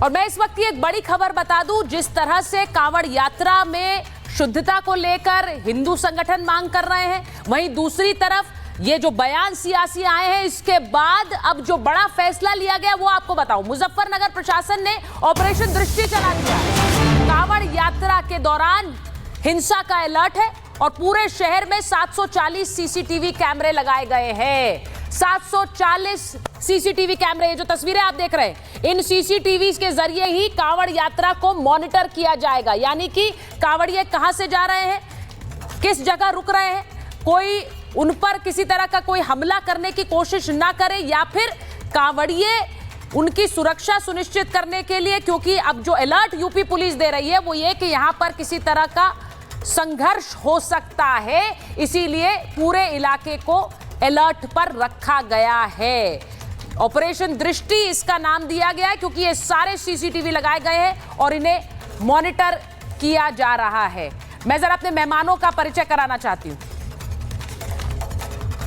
और मैं इस वक्त की एक बड़ी खबर बता दूं, जिस तरह से कांवड़ यात्रा में शुद्धता को लेकर हिंदू संगठन मांग कर रहे हैं, वहीं दूसरी तरफ ये जो बयान सियासी आए हैं, इसके बाद अब जो बड़ा फैसला लिया गया वो आपको बताऊं। मुजफ्फरनगर प्रशासन ने ऑपरेशन दृष्टि चला दिया। कांवड़ यात्रा के दौरान हिंसा का अलर्ट है और पूरे शहर में 740 सीसीटीवी कैमरे लगाए गए हैं। 740 सीसीटीवी कैमरे, ये जो तस्वीरें आप देख रहे हैं, इन सीसीटीवी के जरिए ही कांवड़ यात्रा को मॉनिटर किया जाएगा। यानी कि कांवड़िए कहां से जा रहे हैं, किस जगह रुक रहे हैं, कोई उन पर किसी तरह का कोई हमला करने की कोशिश ना करे, या फिर कांवड़िए उनकी सुरक्षा सुनिश्चित करने के लिए, क्योंकि अब जो अलर्ट यूपी पुलिस दे रही है वो ये कि यहां पर किसी तरह का संघर्ष हो सकता है, इसीलिए पूरे इलाके को अलर्ट पर रखा गया है। ऑपरेशन दृष्टि इसका नाम दिया गया है क्योंकि ये सारे सीसीटीवी लगाए गए हैं और इन्हें मॉनिटर किया जा रहा है। मैं जरा अपने मेहमानों का परिचय कराना चाहती हूं।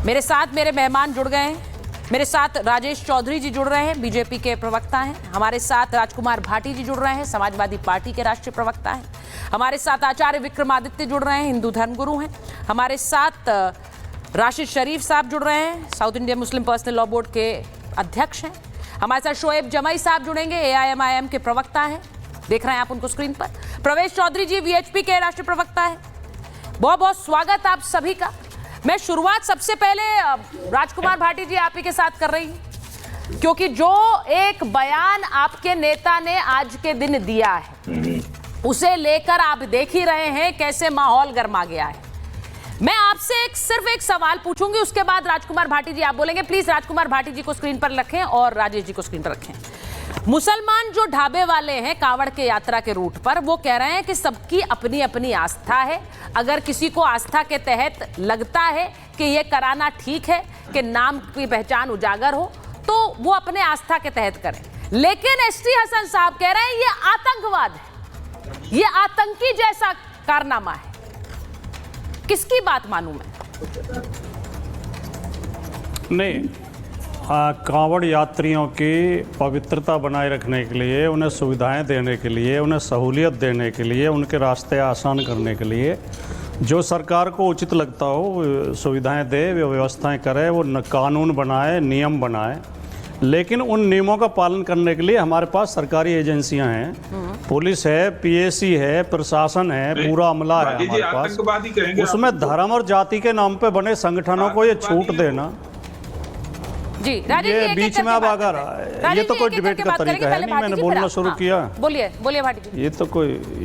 मेरे साथ मेरे मेहमान जुड़ गए हैं। मेरे साथ राजेश चौधरी जी जुड़ रहे हैं, बीजेपी के प्रवक्ता हैं। हमारे साथ राजकुमार भाटी जी जुड़ रहे हैं, समाजवादी पार्टी के राष्ट्रीय प्रवक्ता हैं। हमारे साथ आचार्य विक्रमादित्य जुड़ रहे हैं, हिंदू धर्मगुरु हैं। हमारे साथ राशिद शरीफ साहब जुड़ रहे हैं, south Indian Muslim personal law board के अध्यक्ष हैं। हमारे साथ शोएब जमई साहब जुड़ेंगे, AIMIM के प्रवक्ता हैं, देख रहे हैं आप उनको स्क्रीन पर। प्रवेश चौधरी जी VHP के राष्ट्रीय प्रवक्ता हैं। बहुत बहुत स्वागत आप सभी का। मैं शुरुआत सबसे पहले राजकुमार भाटी जी आप ही के साथ कर रही हूं, क्योंकि जो एक बयान आपके नेता ने आज के दिन दिया है, उसे लेकर आप देख ही रहे हैं कैसे माहौल गर्मा गया है। मैं आपसे सिर्फ एक सवाल पूछूंगी, उसके बाद राजकुमार भाटी जी आप बोलेंगे। प्लीज राजकुमार भाटी जी को स्क्रीन पर रखें और राजेश जी को स्क्रीन पर रखें। मुसलमान जो ढाबे वाले हैं कांवड़ के यात्रा के रूट पर, वो कह रहे हैं कि सबकी अपनी अपनी आस्था है। अगर किसी को आस्था के तहत लगता है कि ये कराना ठीक है कि नाम की पहचान उजागर हो, तो वो अपने आस्था के तहत करें। लेकिन ST हसन साहब कह रहे हैं ये आतंकवाद है, ये आतंकी जैसा कारनामा है। किसकी बात मानूं मैं? नहीं, कांवड़ यात्रियों की पवित्रता बनाए रखने के लिए, उन्हें सुविधाएं देने के लिए, उन्हें सहूलियत देने के लिए, उनके रास्ते आसान करने के लिए जो सरकार को उचित लगता हो सुविधाएं दे, वो व्यवस्थाएं करे, वो कानून बनाए, नियम बनाए। लेकिन उन नियमों का पालन करने के लिए हमारे पास सरकारी एजेंसियां हैं, पुलिस है, PAC है, प्रशासन है, पूरा अमला है हमारे पास। उसमें धर्म और जाति के नाम पे बने संगठनों को ये छूट देना, जी ये बीच में अब आ रहा है, ये तो कोई डिबेट का तरीका है नहीं। मैंने बोलना शुरू किया, बोलिए भाटी जी।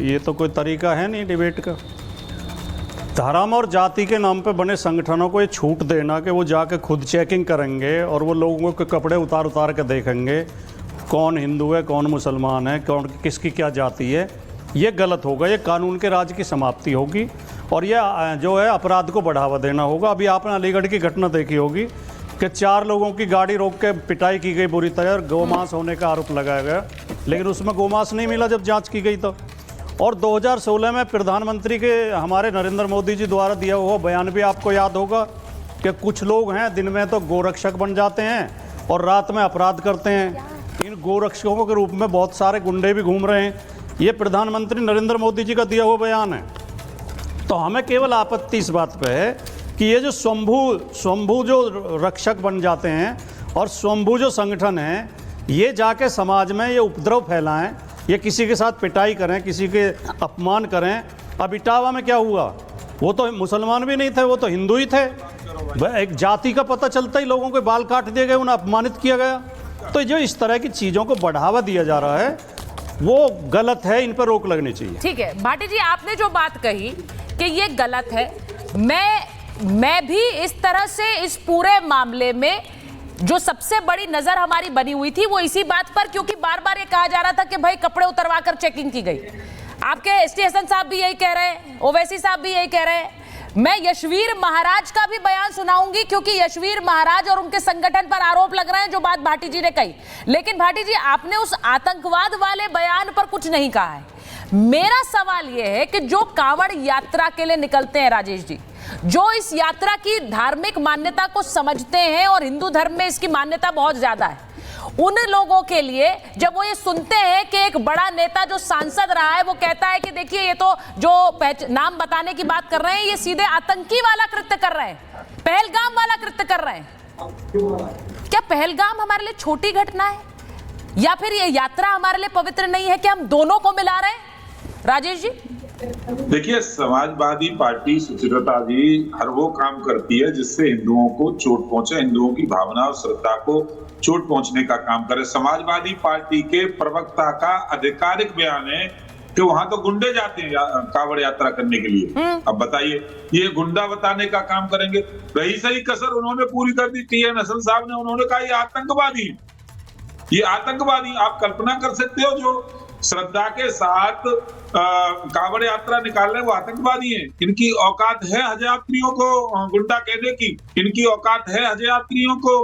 ये तो कोई तरीका है नहीं डिबेट का। धर्म और जाति के नाम पे बने संगठनों को ये छूट देना कि वो जाके खुद चेकिंग करेंगे और वो लोगों के कपड़े उतार उतार के देखेंगे कौन हिंदू है, कौन मुसलमान है, कौन किसकी क्या जाति है, ये गलत होगा। ये कानून के राज की समाप्ति होगी और ये जो है अपराध को बढ़ावा देना होगा। अभी आपने अलीगढ़ की घटना देखी होगी कि 4 लोगों की गाड़ी रोक के पिटाई की गई बुरी तरह, गौमांस होने का आरोप लगाया गया, लेकिन उसमें गौमांस नहीं मिला जब जांच की गई तो। और 2016 में प्रधानमंत्री के हमारे नरेंद्र मोदी जी द्वारा दिया हुआ बयान भी आपको याद होगा कि कुछ लोग हैं दिन में तो गोरक्षक बन जाते हैं और रात में अपराध करते हैं। इन गोरक्षकों के रूप में बहुत सारे गुंडे भी घूम रहे हैं। ये प्रधानमंत्री नरेंद्र मोदी जी का दिया हुआ बयान है। तो हमें केवल आपत्ति इस बात पर है कि ये जो स्वंभू जो रक्षक बन जाते हैं और स्वंभू जो संगठन है, ये जाके समाज में ये उपद्रव फैलाएं, ये किसी के साथ पिटाई करें, किसी के अपमान करें। अब इटावा में क्या हुआ, वो तो मुसलमान भी नहीं थे, वो तो हिंदू ही थे। एक जाति का पता चलता ही लोगों के बाल काट दिए गए, उन्हें अपमानित किया गया। तो जो इस तरह की चीज़ों को बढ़ावा दिया जा रहा है वो गलत है, इन पर रोक लगनी चाहिए। ठीक है भाटी जी, आपने जो बात कही कि ये गलत है, मैं भी इस तरह से इस पूरे मामले में जो सबसे बड़ी नजर हमारी बनी हुई थी वो इसी बात पर, क्योंकि बार बार ये कहा जा रहा था कि भाई कपड़े उतरवा कर चेकिंग की गई। आपके ST हसन साहब भी यही कह रहे हैं, ओवैसी साहब भी यही कह रहे हैं। मैं यशवीर महाराज का भी बयान सुनाऊंगी, क्योंकि यशवीर महाराज और उनके संगठन पर आरोप लग रहे हैं जो बात भाटी जी ने कही। लेकिन भाटी जी, आपने उस आतंकवाद वाले बयान पर कुछ नहीं कहा है। मेरा सवाल यह है कि जो कांवड़ यात्रा के लिए निकलते हैं राजेश जी, जो इस यात्रा की धार्मिक मान्यता को समझते हैं और हिंदू धर्म में इसकी मान्यता बहुत ज्यादा है, उन लोगों के लिए जब वो ये सुनते हैं कि एक बड़ा नेता जो सांसद रहा है वो कहता है कि देखिए ये तो जो नाम बताने की बात कर रहे हैं ये सीधे आतंकी वाला कृत्य कर रहे हैं, पहलगाम वाला कृत्य कर रहे हैं। क्या पहलगाम हमारे लिए छोटी घटना है या फिर ये यात्रा हमारे लिए पवित्र नहीं है कि हम दोनों को मिला रहे हैं? राजेश जी, देखिए, समाजवादी पार्टी सुचिता जी हर वो काम करती है जिससे हिंदुओं को चोट पहुंचे, हिंदुओं की भावना और श्रद्धा को चोट पहुंचने का काम करे। समाजवादी पार्टी के प्रवक्ता का आधिकारिक बयान है कि वहां तो गुंडे जाते हैं कांवड़ यात्रा करने के लिए। अब बताइए, ये गुंडा बताने का काम करेंगे? रही सही कसर उन्होंने पूरी कर दी। टीएन हसन साहब ने, उन्होंने कहा ये आतंकवादी, ये आतंकवादी। आप कल्पना कर सकते हो जो श्रद्धा के साथ कांवड़ यात्रा निकाल रहे हैं वो आतंकवादी हैं। इनकी औकात है हज यात्रियों को गुंडा कहने की, इनकी औकात है हज यात्रियों को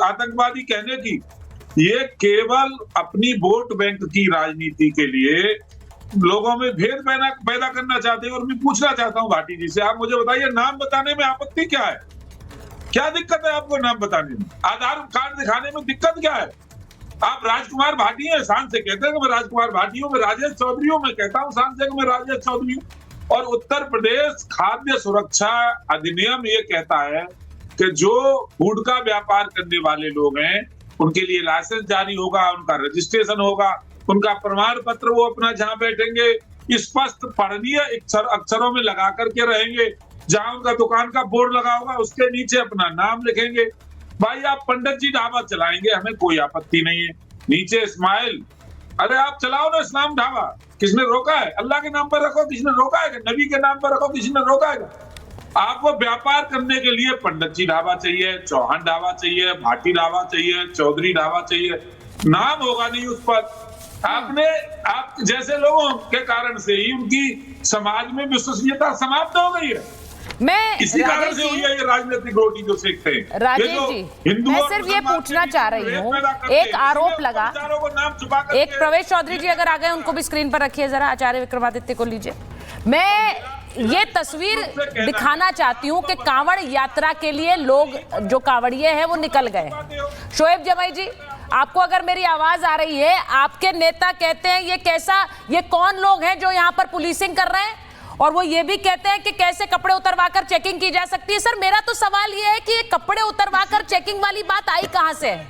आतंकवादी कहने की। ये केवल अपनी वोट बैंक की राजनीति के लिए लोगों में भेद पैदा करना चाहते हैं। और मैं पूछना चाहता हूं भाटी जी से, आप मुझे बताइए, नाम बताने में आपत्ति क्या है? क्या दिक्कत है आपको नाम बताने में? आधार कार्ड दिखाने में दिक्कत क्या है? आप राजकुमार भाटी हैं, शान से कहते हैं कि मैं राजकुमार भाटी हूं, मैं राजेश चौधरी हूं, मैं कहता हूं शान से कि मैं राजेश चौधरी हूं। और उत्तर प्रदेश खाद्य सुरक्षा अधिनियम ये कहता है कि जो फूड का व्यापार करने वाले लोग हैं उनके लिए लाइसेंस जारी होगा, उनका रजिस्ट्रेशन होगा, उनका प्रमाण पत्र वो अपना जहां बैठेंगे स्पष्ट पढ़नीय अक्षरों में लगा करके रहेंगे। जहां उनका दुकान का बोर्ड लगा होगा उसके नीचे अपना नाम लिखेंगे। भाई आप पंडित जी ढाबा चलाएंगे, हमें कोई आपत्ति नहीं है, नीचे स्माइल, अरे आप चलाओ ना इस्लाम ढाबा, किसने रोका है? अल्लाह के नाम पर रखो, किसने रोका है? नबी के नाम पर रखो, किसने रोका है? आपको व्यापार करने के लिए पंडित जी ढाबा चाहिए, चौहान ढाबा चाहिए, भाटी ढाबा चाहिए, चौधरी ढाबा चाहिए, नाम होगा नहीं उस पर। आप जैसे लोगों के कारण से ही उनकी समाज में विश्वसनीयता समाप्त हो गई है। मैं इसी कारण से हुई है ये राजनीतिक रोटी जो सेकते हैं। राजेश जी, मैं सिर्फ ये पूछना चाह रही हूँ, एक आरोप लगा, एक प्रवेश चौधरी जी अगर आ गए उनको भी स्क्रीन पर रखिए जरा, आचार्य विक्रमादित्य को लीजिए। मैं ये तस्वीर दिखाना चाहती हूँ कि कांवड़ यात्रा के लिए लोग जो कांवड़िए हैं वो निकल गए। शोएब जमाई जी, आपको अगर मेरी आवाज आ रही है, आपके नेता कहते हैं ये कौन लोग हैं जो यहाँ पर पुलिसिंग कर रहे हैं, और वो ये भी कहते हैं कि कैसे कपड़े उतरवाकर चेकिंग की जा सकती है। सर, मेरा तो सवाल ये है कि ये कपड़े उतरवाकर चेकिंग वाली बात आई कहां से है?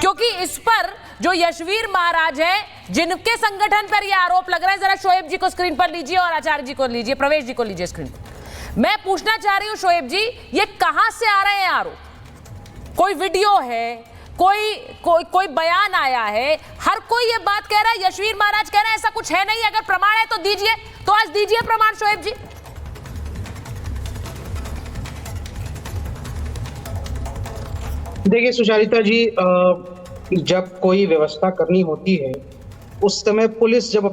क्योंकि इस पर जो यशवीर महाराज हैं, जिनके संगठन पर ये आरोप लग रहा है, जरा शोएब जी को स्क्रीन पर लीजिए और आचार्य जी को लीजिए, प्रवेश जी को लीजिए स्क्रीन पर। मैं पूछना चाह रही हूं शोएब जी, ये कहां से आ रहे हैं आरोप? कोई वीडियो है, कोई बयान आया है, हर कोई ये बात कह रहा है, यशवीर महाराज कह रहे हैं ऐसा कुछ है नहीं, अगर प्रमाण है तो दीजिए, तो आज दीजिए प्रमाण शोएब जी। देखिए सुचारिता जी, जब कोई व्यवस्था करनी होती है उस समय पुलिस जब